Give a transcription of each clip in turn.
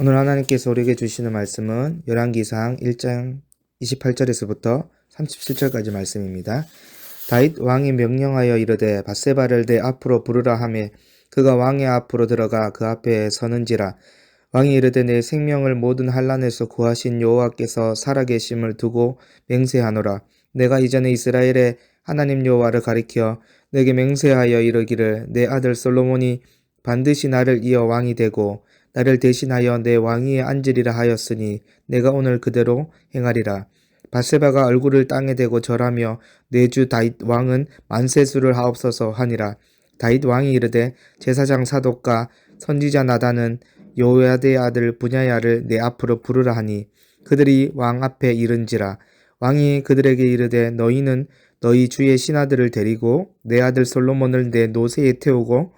오늘 하나님께서 우리에게 주시는 말씀은 열왕기상 1장 28절에서부터 37절까지 말씀입니다. 다윗 왕이 명령하여 이르되 밧세바를 내 앞으로 부르라 하매 그가 왕의 앞으로 들어가 그 앞에 서는지라. 왕이 이르되 내 생명을 모든 환난에서 구하신 여호와께서 살아계심을 두고 맹세하노라. 내가 이전에 이스라엘의 하나님 여호와를 가리켜 내게 맹세하여 이르기를 내 아들 솔로몬이 반드시 나를 이어 왕이 되고 나를 대신하여 내 왕위에 앉으리라 하였으니 내가 오늘 그대로 행하리라. 밧세바가 얼굴을 땅에 대고 절하며 내 주 다윗 왕은 만세수를 하옵소서 하니라. 다윗 왕이 이르되 제사장 사독과 선지자 나단은 요야드의 아들 분야야를 내 앞으로 부르라 하니 그들이 왕 앞에 이른지라. 왕이 그들에게 이르되 너희는 너희 주의 신하들을 데리고 내 아들 솔로몬을 내 노새에 태우고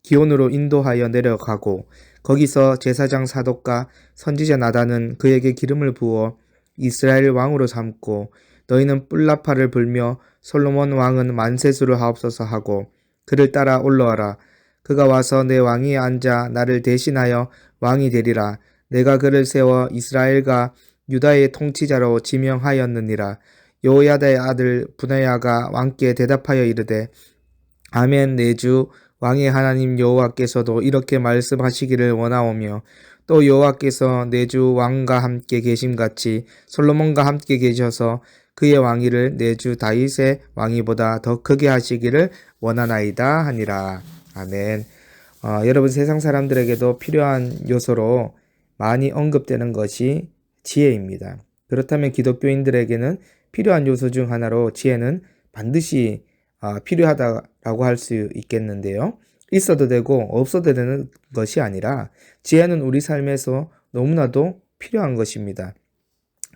기온으로 인도하여 내려가고 거기서 제사장 사독과 선지자 나단은 그에게 기름을 부어 이스라엘 왕으로 삼고 너희는 뿔나팔을 불며 솔로몬 왕은 만세수를 하옵소서 하고 그를 따라 올라와라. 그가 와서 내 왕위에 앉아 나를 대신하여 왕이 되리라. 내가 그를 세워 이스라엘과 유다의 통치자로 지명하였느니라. 여호야다의 아들 분하야가 왕께 대답하여 이르되 아멘. 내 주 왕의 하나님 여호와께서도 이렇게 말씀하시기를 원하오며 또 여호와께서 내 주 왕과 함께 계심같이 솔로몬과 함께 계셔서 그의 왕위를 내 주 다윗의 왕위보다 더 크게 하시기를 원하나이다 하니라. 아멘. 여러분, 세상 사람들에게도 필요한 요소로 많이 언급되는 것이 지혜입니다. 그렇다면 기독교인들에게는 필요한 요소 중 하나로 지혜는 반드시 필요하다라고 할 수 있겠는데요. 있어도 되고 없어도 되는 것이 아니라 지혜는 우리 삶에서 너무나도 필요한 것입니다.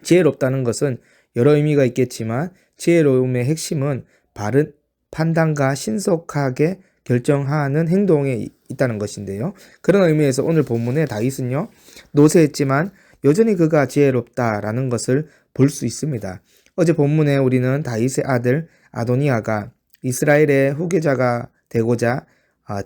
지혜롭다는 것은 여러 의미가 있겠지만 지혜로움의 핵심은 바른 판단과 신속하게 결정하는 행동에 있다는 것인데요. 그런 의미에서 오늘 본문의 다윗은요, 노쇠했지만 여전히 그가 지혜롭다라는 것을 볼 수 있습니다. 어제 본문에 우리는 다윗의 아들 아도니아가 이스라엘의 후계자가 되고자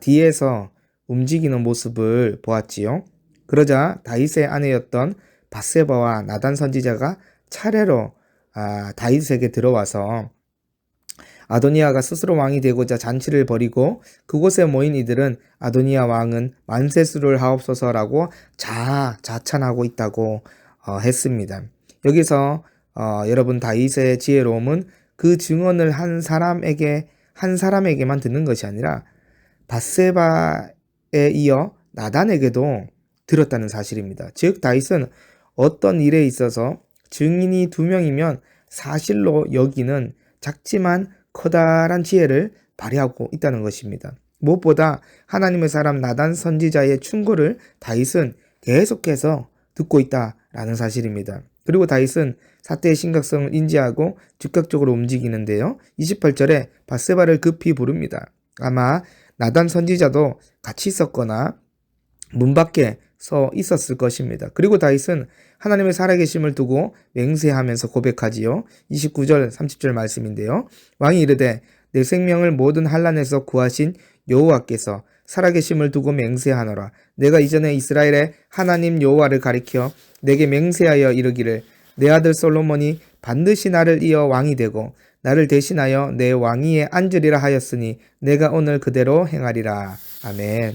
뒤에서 움직이는 모습을 보았지요. 그러자 다윗의 아내였던 밧세바와 나단 선지자가 차례로 다윗에게 들어와서 아도니아가 스스로 왕이 되고자 잔치를 벌이고 그곳에 모인 이들은 아도니아 왕은 만세수를 하옵소서라고 자찬하고 있다고 했습니다. 여기서 여러분, 다윗의 지혜로움은 그 증언을 한 사람에게만 듣는 것이 아니라 밧세바에 이어 나단에게도 들었다는 사실입니다. 즉 다윗은 어떤 일에 있어서 증인이 2명이면 사실로 여기는 작지만 커다란 지혜를 발휘하고 있다는 것입니다. 무엇보다 하나님의 사람 나단 선지자의 충고를 다윗은 계속해서 듣고 있다라는 사실입니다. 그리고 다윗은 사태의 심각성을 인지하고 즉각적으로 움직이는데요. 28절에 밧세바를 급히 부릅니다. 아마 나단 선지자도 같이 있었거나 문 밖에 서 있었을 것입니다. 그리고 다윗은 하나님의 살아계심을 두고 맹세하면서 고백하지요. 29절 30절 말씀인데요. 왕이 이르되 내 생명을 모든 환난에서 구하신 여호와께서 살아계심을 두고 맹세하노라. 내가 이전에 이스라엘의 하나님 여호와를 가리켜 내게 맹세하여 이르기를 내 아들 솔로몬이 반드시 나를 이어 왕이 되고 나를 대신하여 내 왕위에 앉으리라 하였으니 내가 오늘 그대로 행하리라. 아멘.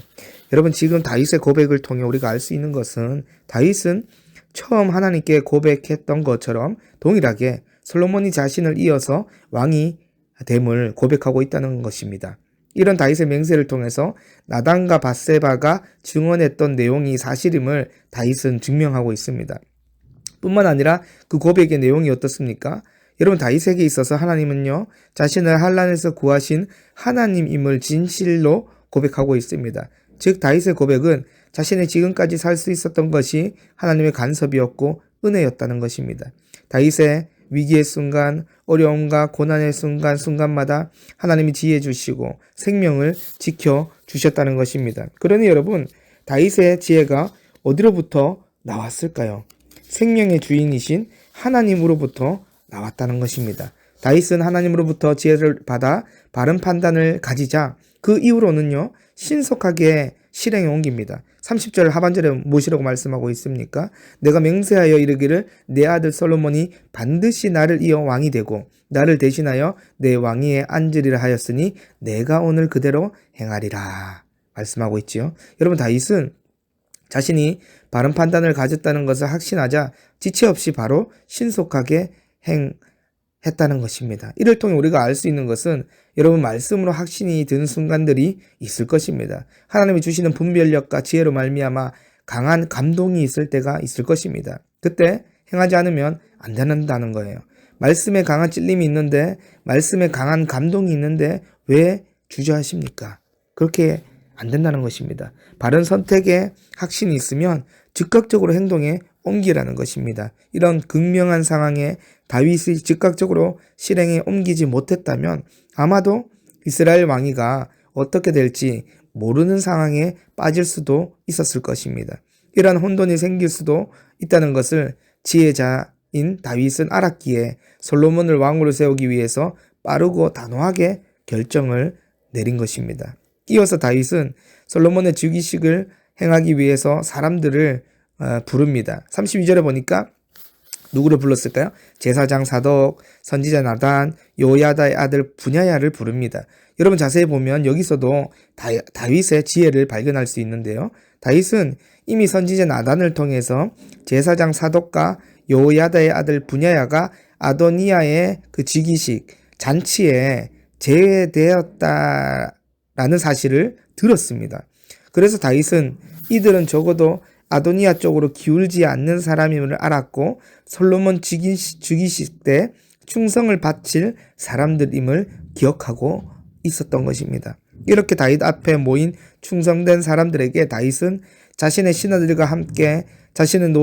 여러분, 지금 다윗의 고백을 통해 우리가 알 수 있는 것은 다윗은 처음 하나님께 고백했던 것처럼 동일하게 솔로몬이 자신을 이어서 왕이 됨을 고백하고 있다는 것입니다. 이런 다윗의 맹세를 통해서 나단과 밧세바가 증언했던 내용이 사실임을 다윗은 증명하고 있습니다. 뿐만 아니라 그 고백의 내용이 어떻습니까? 여러분, 다윗에게 있어서 하나님은요, 자신을 환난에서 구하신 하나님임을 진실로 고백하고 있습니다. 즉 다윗의 고백은 자신이 지금까지 살 수 있었던 것이 하나님의 간섭이었고 은혜였다는 것입니다. 다윗의 위기의 순간, 어려움과 고난의 순간마다 하나님이 지혜 주시고 생명을 지켜주셨다는 것입니다. 그러니 여러분, 다윗의 지혜가 어디로부터 나왔을까요? 생명의 주인이신 하나님으로부터 나왔다는 것입니다. 다윗은 하나님으로부터 지혜를 받아 바른 판단을 가지자 그 이후로는요, 신속하게 실행에 옮깁니다. 30절 하반절에 무엇이라고 말씀하고 있습니까? 내가 맹세하여 이르기를 내 아들 솔로몬이 반드시 나를 이어 왕이 되고 나를 대신하여 내 왕위에 앉으리라 하였으니 내가 오늘 그대로 행하리라 말씀하고 있지요. 여러분, 다윗은 자신이 바른 판단을 가졌다는 것을 확신하자 지체 없이 바로 신속하게 행했다는 것입니다. 이를 통해 우리가 알 수 있는 것은 여러분, 말씀으로 확신이 든 순간들이 있을 것입니다. 하나님이 주시는 분별력과 지혜로 말미암아 강한 감동이 있을 때가 있을 것입니다. 그때 행하지 않으면 안 된다는 거예요. 말씀에 강한 찔림이 있는데, 말씀에 강한 감동이 있는데 왜 주저하십니까? 그렇게 안 된다는 것입니다. 바른 선택에 확신이 있으면 즉각적으로 행동에 옮기라는 것입니다. 이런 극명한 상황에 다윗이 즉각적으로 실행에 옮기지 못했다면 아마도 이스라엘 왕위가 어떻게 될지 모르는 상황에 빠질 수도 있었을 것입니다. 이러한 혼돈이 생길 수도 있다는 것을 지혜자인 다윗은 알았기에 솔로몬을 왕으로 세우기 위해서 빠르고 단호하게 결정을 내린 것입니다. 이어서 다윗은 솔로몬의 즉위식을 행하기 위해서 사람들을 부릅니다. 32절에 보니까 누구를 불렀을까요? 제사장 사독, 선지자 나단, 요야다의 아들 분야야를 부릅니다. 여러분, 자세히 보면 여기서도 다윗의 지혜를 발견할 수 있는데요. 다윗은 이미 선지자 나단을 통해서 제사장 사독과 요야다의 아들 분야야가 아도니아의 그 즉위식 잔치에 제외되었다라는 사실을 들었습니다. 그래서 다윗은 이들은 적어도 아도니아 쪽으로 기울지 않는 사람임을 알았고 솔로몬 즉위식 때 충성을 바칠 사람들임을 기억하고 있었던 것입니다. 이렇게 다윗 앞에 모인 충성된 사람들에게 다윗은 자신의 신하들과 함께 자신의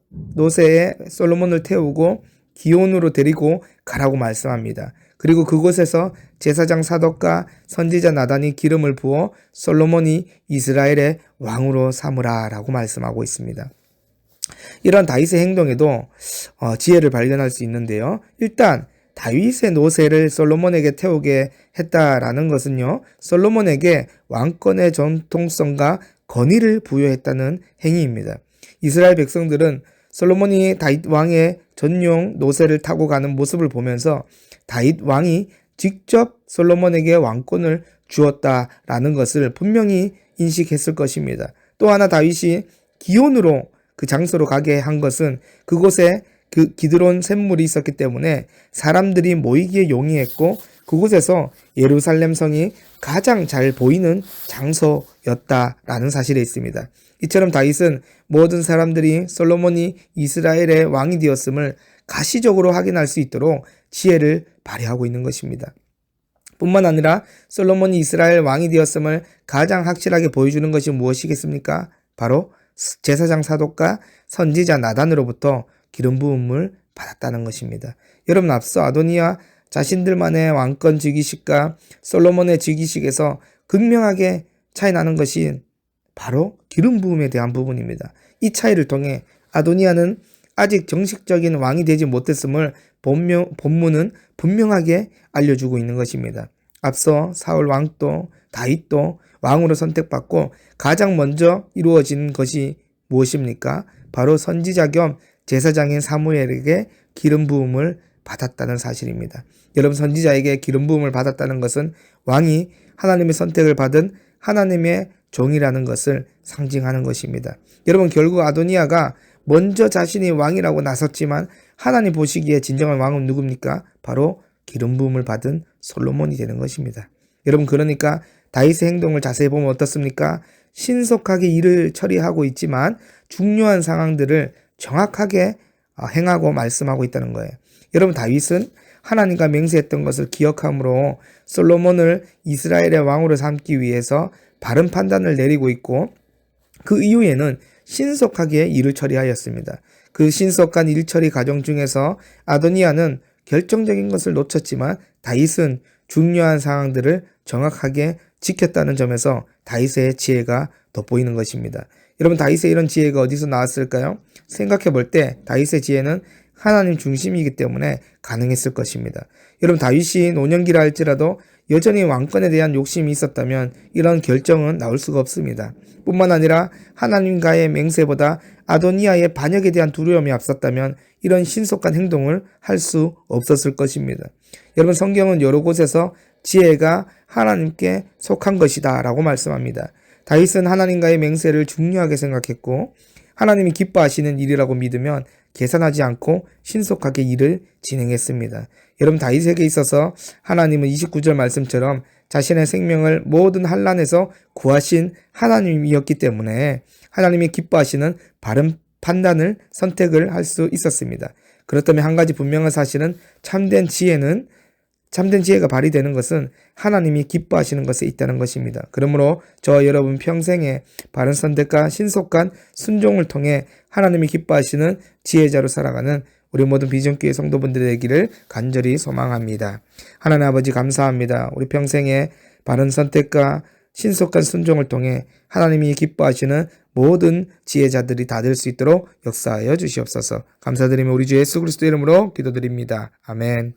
노새에 솔로몬을 태우고 기온으로 데리고 가라고 말씀합니다. 그리고 그곳에서 제사장 사독과 선지자 나단이 기름을 부어 솔로몬이 이스라엘의 왕으로 삼으라 라고 말씀하고 있습니다. 이런 다윗의 행동에도 지혜를 발견할 수 있는데요. 일단 다윗의 노새를 솔로몬에게 태우게 했다라는 것은요, 솔로몬에게 왕권의 전통성과 권위를 부여했다는 행위입니다. 이스라엘 백성들은 솔로몬이 다윗 왕의 전용 노새를 타고 가는 모습을 보면서 다윗 왕이 직접 솔로몬에게 왕권을 주었다라는 것을 분명히 인식했을 것입니다. 또 하나 다윗이 기온으로 그 장소로 가게 한 것은 그곳에 그 기드론 샘물이 있었기 때문에 사람들이 모이기에 용이했고 그곳에서 예루살렘 성이 가장 잘 보이는 장소였다라는 사실이 있습니다. 이처럼 다윗은 모든 사람들이 솔로몬이 이스라엘의 왕이 되었음을 가시적으로 확인할 수 있도록 지혜를 발휘하고 있는 것입니다. 뿐만 아니라 솔로몬이 이스라엘 왕이 되었음을 가장 확실하게 보여주는 것이 무엇이겠습니까? 바로 제사장 사독과 선지자 나단으로부터 기름 부음을 받았다는 것입니다. 여러분, 앞서 아도니아 자신들만의 왕권 즉위식과 솔로몬의 즉위식에서 극명하게 차이 나는 것이 바로 기름 부음에 대한 부분입니다. 이 차이를 통해 아도니아는 아직 정식적인 왕이 되지 못했음을 본문은 분명하게 알려주고 있는 것입니다. 앞서 사울 왕도 다윗도 왕으로 선택받고 가장 먼저 이루어진 것이 무엇입니까? 바로 선지자 겸 제사장인 사무엘에게 기름 부음을 받았다는 사실입니다. 여러분, 선지자에게 기름 부음을 받았다는 것은 왕이 하나님의 선택을 받은 하나님의 종이라는 것을 상징하는 것입니다. 여러분, 결국 아도니아가 먼저 자신이 왕이라고 나섰지만 하나님 보시기에 진정한 왕은 누굽니까? 바로 기름 부음을 받은 솔로몬이 되는 것입니다. 여러분, 그러니까 다윗의 행동을 자세히 보면 어떻습니까? 신속하게 일을 처리하고 있지만 중요한 상황들을 정확하게 행하고 말씀하고 있다는 거예요. 여러분, 다윗은 하나님과 맹세했던 것을 기억함으로 솔로몬을 이스라엘의 왕으로 삼기 위해서 바른 판단을 내리고 있고 그 이후에는 신속하게 일을 처리하였습니다. 그 신속한 일 처리 과정 중에서 아도니아는 결정적인 것을 놓쳤지만 다윗은 중요한 상황들을 정확하게 지켰다는 점에서 다윗의 지혜가 돋보이는 것입니다. 여러분, 다윗의 이런 지혜가 어디서 나왔을까요? 생각해 볼 때 다윗의 지혜는 하나님 중심이기 때문에 가능했을 것입니다. 여러분, 다윗이 노년기라 할지라도 여전히 왕권에 대한 욕심이 있었다면 이런 결정은 나올 수가 없습니다. 뿐만 아니라 하나님과의 맹세보다 아도니아의 반역에 대한 두려움이 앞섰다면 이런 신속한 행동을 할 수 없었을 것입니다. 여러분, 성경은 여러 곳에서 지혜가 하나님께 속한 것이다 라고 말씀합니다. 다윗은 하나님과의 맹세를 중요하게 생각했고 하나님이 기뻐하시는 일이라고 믿으면 계산하지 않고 신속하게 일을 진행했습니다. 여러분, 다윗에게 있어서 하나님은 29절 말씀처럼 자신의 생명을 모든 환난에서 구하신 하나님이었기 때문에 하나님이 기뻐하시는 바른 판단을 선택을 할 수 있었습니다. 그렇다면 한 가지 분명한 사실은 참된 지혜가 발휘되는 것은 하나님이 기뻐하시는 것에 있다는 것입니다. 그러므로 저와 여러분 평생에 바른 선택과 신속한 순종을 통해 하나님이 기뻐하시는 지혜자로 살아가는 우리 모든 비전교회 성도분들이 되기를 간절히 소망합니다. 하나님 아버지, 감사합니다. 우리 평생에 바른 선택과 신속한 순종을 통해 하나님이 기뻐하시는 모든 지혜자들이 다 될 수 있도록 역사하여 주시옵소서. 감사드리며 우리 주 예수 그리스도 이름으로 기도드립니다. 아멘.